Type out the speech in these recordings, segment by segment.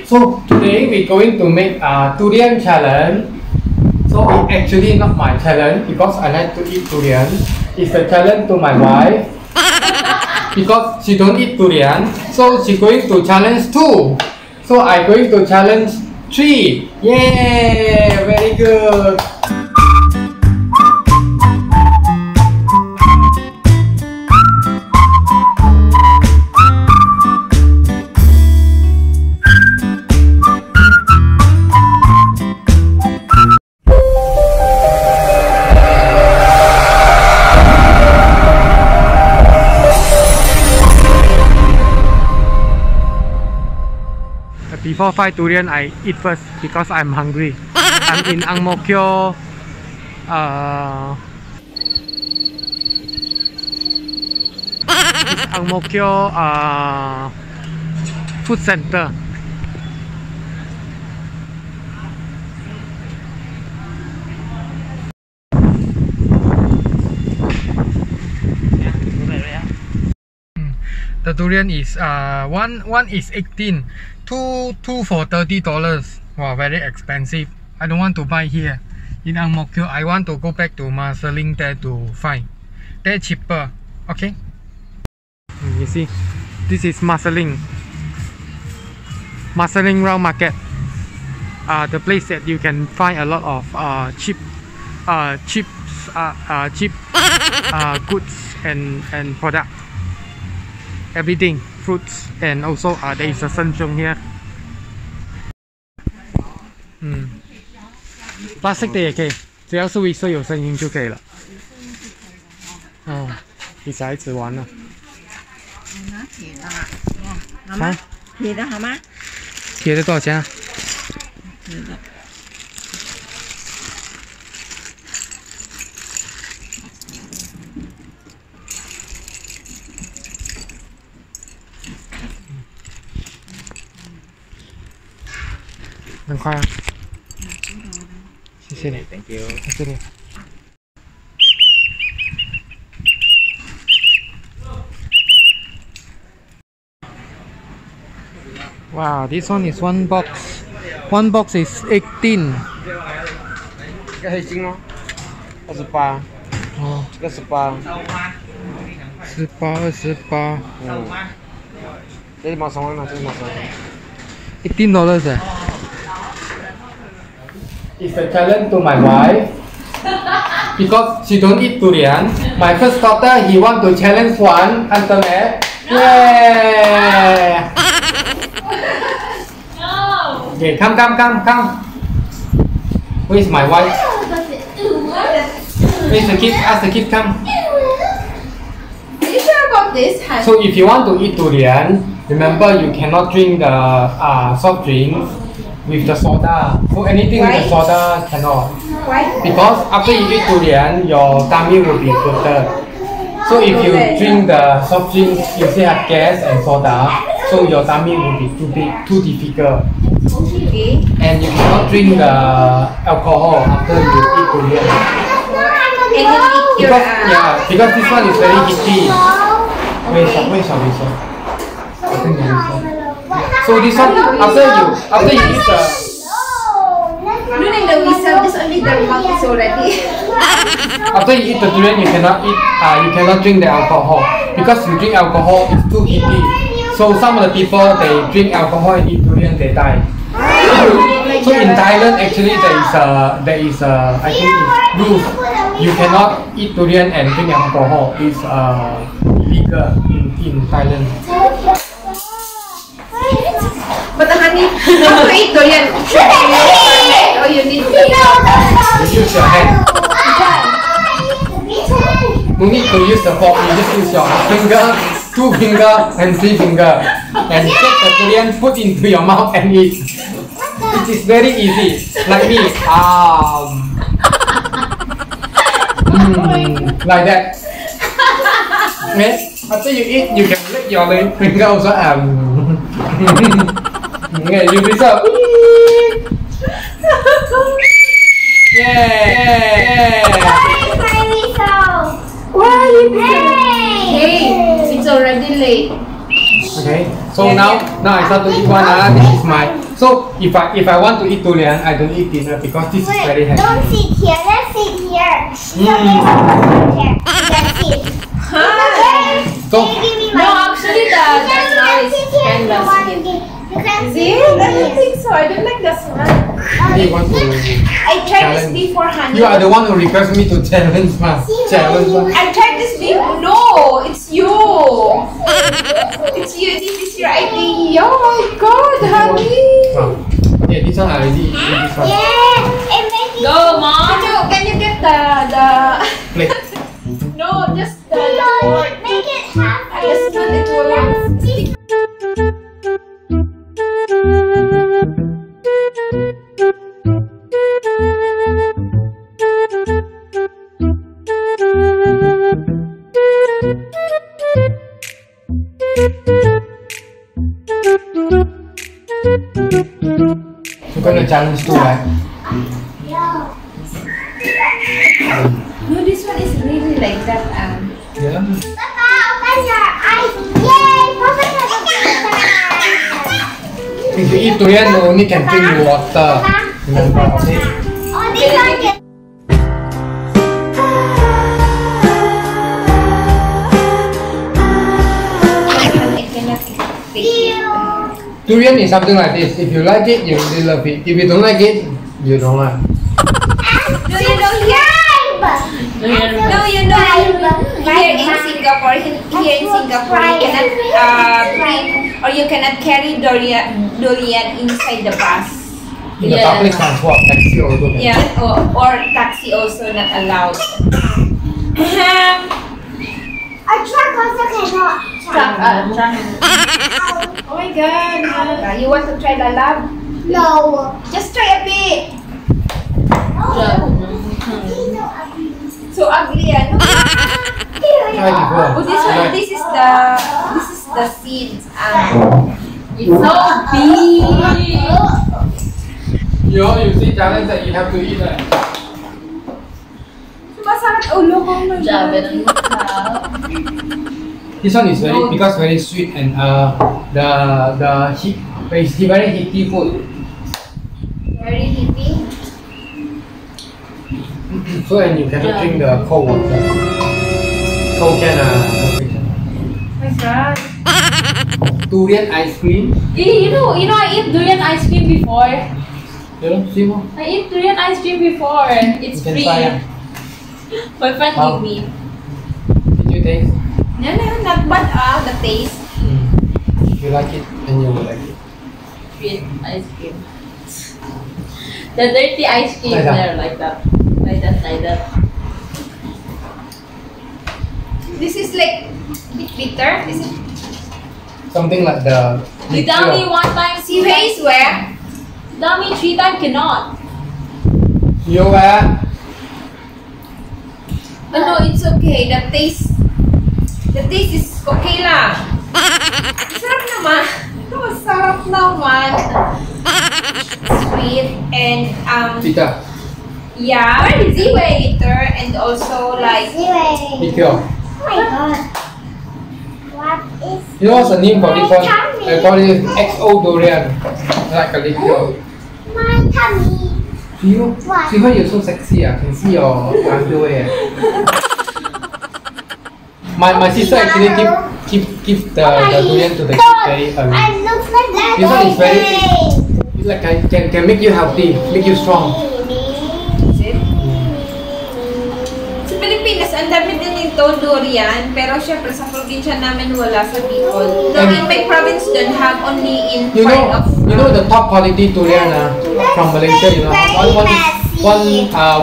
So today we're going to make a durian challenge. So it's actually not my challenge because I like to eat durian. It's a challenge to my wife because she don't eat durian. So she's going to challenge 2. So I'm going to challenge 3. Yay! Very good. Before fight durian, I eat first because I'm hungry. I'm in Ang Mo Kio Ang Mo Kio food center. The durian is one is 18, two for $30. Wow, very expensive. I don't want to buy here in Ang Mo Kio. I want to go back to Marsiling there to find. They're cheaper. Okay. You see, this is Marsiling Round Market. The place that you can find a lot of cheap goods and product. Everything, fruits, and also there is a Senchong here. 白色的也可以，只要是微色有声音就可以了。哦，给小孩子玩了。拿铁的，好吗？铁的好吗？铁的多少钱啊？铁的。很快啊！谢谢你 ，Thank you， 谢谢你。Wow, this one is one box. One box is 18. 这个黑金哦，28。哦，这个18。18。这是马上完了，这是马上完。$18 eh? It's a challenge to my wife because she don't eat durian. My first daughter, he want to challenge one until that. Yeah. No. Okay, come. Where is my wife? Where's the kid? Ask the kid come. Are you sure about this? So if you want to eat durian, remember you cannot drink the soft drinks with the soda. So anything with the soda cannot. Why? Because after you eat durian, your tummy will be bloated. So if you drink the soft drinks, you still have gas and soda. So your tummy will be too big, too difficult. Okay. And you cannot drink the alcohol after you eat durian. And you eat your because this one is very heaty. Wait, shall we say? I think there is one. So this one, after you eat the... During the whistle, this only the mouth is already. After you eat the durian, you cannot drink the alcohol because you drink alcohol, it's too heaty. So some of the people they drink alcohol and eat durian, they die. So in Thailand, actually there is I think it's rules. You cannot eat durian and drink alcohol. It's illegal in Thailand. But honey, how to eat durian? Or you need to use your hand. No need to use the fork. You just use your finger, 2 finger and 3 finger, and take the durian, put into your mouth and eat. It is very easy, like me. Like that. Okay? After you eat, you can lick your finger also. Okay, you deserve. Yeah. Why are you Hey, it's already late. Okay. So now I start to eat one. This is my. So if I want to eat durian, I don't eat dinner because this is very heavy. Don't sit here. Let's sit here. Here. Let's sit. So Give me No, my. actually the smell is kind of sweet. You can Is it? I don't think so. I don't like the smell. you want to? I tried this before, honey. You are the one who request me to challenge, ma. Challenge, ma. I tried this before. No, it's you. It's you. This is your idea. Oh my God, honey. Okay, this one I already eat this one. Yeah. And make it. Go, mom. Can you get the Plate. no, just the Make it half. just the little stick. You're gonna challenge too, right? Yeah. No, this one is really like that. Yeah. Papa, open your eyes. Yay! Papa has a If you eat durian, you only can drink water. Remember, okay? Oh, this one can. I cannot take it. Durian is something like this. If you like it, you really love it. If you don't like it, you don't like. Do you know here? No, you know here in Singapore, here in Singapore, you cannot bring or you cannot carry durian inside the bus. In the public transport, taxi also. Can. Yeah, or taxi also not allowed. A truck also cannot. Truck. Oh my God! You want to try the lab? No. Just try a bit. So ugly, ano? Try before. Oh, this is the seeds. It's so big. You see challenge that you have to eat that. Masarap ulo ko na. This one is very sweet and the heat it's very heaty food. Very heaty. So and you cannot drink the cold water. Cold can Oh my God. durian ice cream. You know, I eat durian ice cream before. You know, see mo? I eat durian ice cream before. It's You can free. try. My friend Wow. gave me. Did you taste? No, not bad the taste. If you like it, then you will like it. Sweet ice cream. The dirty ice cream Like that. there, like that. Like that. This is like bit bitter. Is it? Something like the. You tell me one time, Si Hui is where? tell me 3 times cannot. You were. Oh no, it's okay. The taste is okay lang. Sarap naman. Masarap naman. Sweet and Pita. yeah, bitter and also like Liqueur. Oh my God. What is? You know what's the name for this one? I call it XO durian. Like a liqueur. My tummy. You What? see why you're so sexy? I can see your underwear. My sister actually give the durian to the kid very early. I look like that. This one is very it's like can make you healthy, make you strong. sa Pilipinas, ang dami din nito durian, pero syempre sa probinsya namin wala sa Bicol. No, in my province don't have only in You part know, of you know the top quality durian from Malaysia. You know,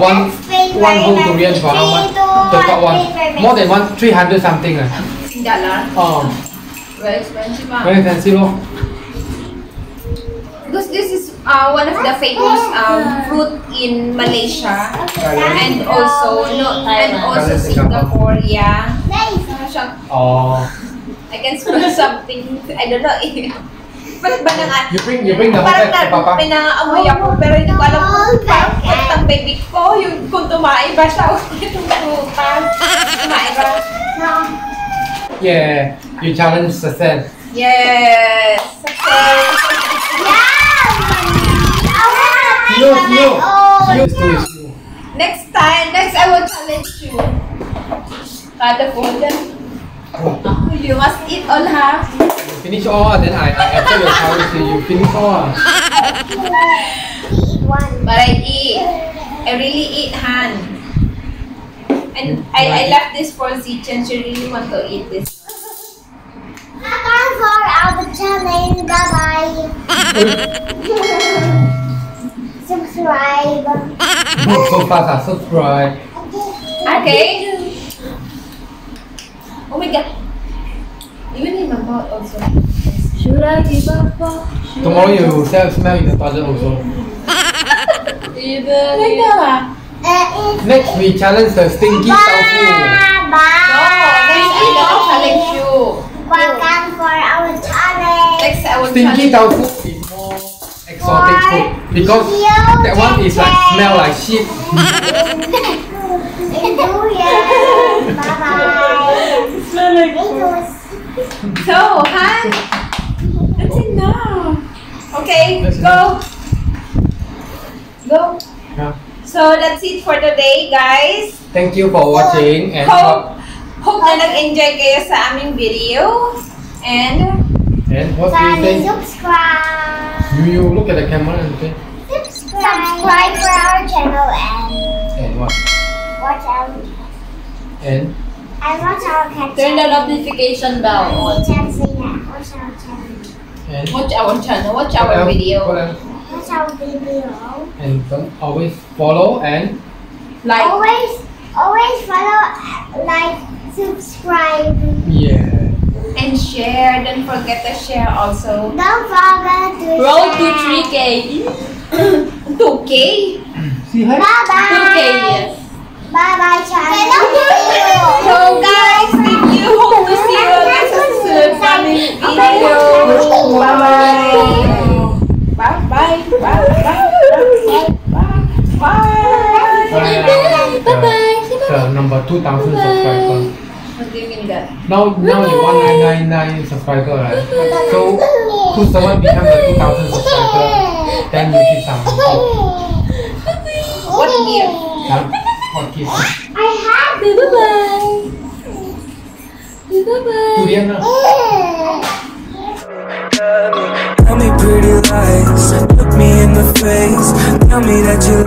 one whole durian for how much? The top one, more than 300 something. $1. Oh, Very expensive. very fancy, loh. Because this is one of the famous fruit in Malaysia and also Singapore. Yeah. Oh, I can smell something. I don't know. Ba't ba nang you bring the parang hotel to Papa. pinangamoy ako pero hindi ko alam kung parang ang baby ko yung kung tumae ba siya o itong frutas. Tumae ba? Yeah, you challenge success. Yes. Success. You. Next I will challenge you. Kada po dyan. You must eat all, ha? You finish all, then I answer your challenge. You finish all. But I eat. I really eat, Han. And I left this for Zichen. She really want to eat this. Time for our challenge. Bye-bye. Subscribe. So fast, subscribe. Okay. Oh my god. Even in my mouth also. Should I give up? Tomorrow you smell in the toilet also. Even Like if that. Next we challenge the stinky tofu. Next I will challenge you. Welcome for our challenge. Next I will Stinky challenge tofu is more exotic food because that one is like smell like shit. Bye-bye. smell like So, Han, that's enough. Okay, That's go. Go. Yeah. So, that's it for today, guys. Thank you for watching and Hope na nag-enjoy kayo sa aming video. And what do you think? Subscribe. You look at the camera and say Subscribe for our channel and what? watch our And watch our cat. turn the notification bell on. Watch our channel. and watch our channel, watch what our else? video. What else? Watch our video. And don't always follow and Like, Always follow, like, subscribe. yeah. and share. Don't forget to share also. Don't forget to Road to share. 3K. 2K. See hi. 2K, Bye-bye. yes. Bye-bye, channel. So guys, thank you. Hope to see you again sa susunod naming video. Bye-bye. Bye-bye. Bye-bye. Bye-bye. Bye-bye. The number 2,000 subscribers. What do you mean that? Now you 1999 subscriber, right? So who's the one become the 2,000 subscriber? Then you give some gift. What gift? Huh? What gift? I have Bye-bye. Bye-bye. Durian lah. Tell me pretty lies, look me in the face. Tell me that you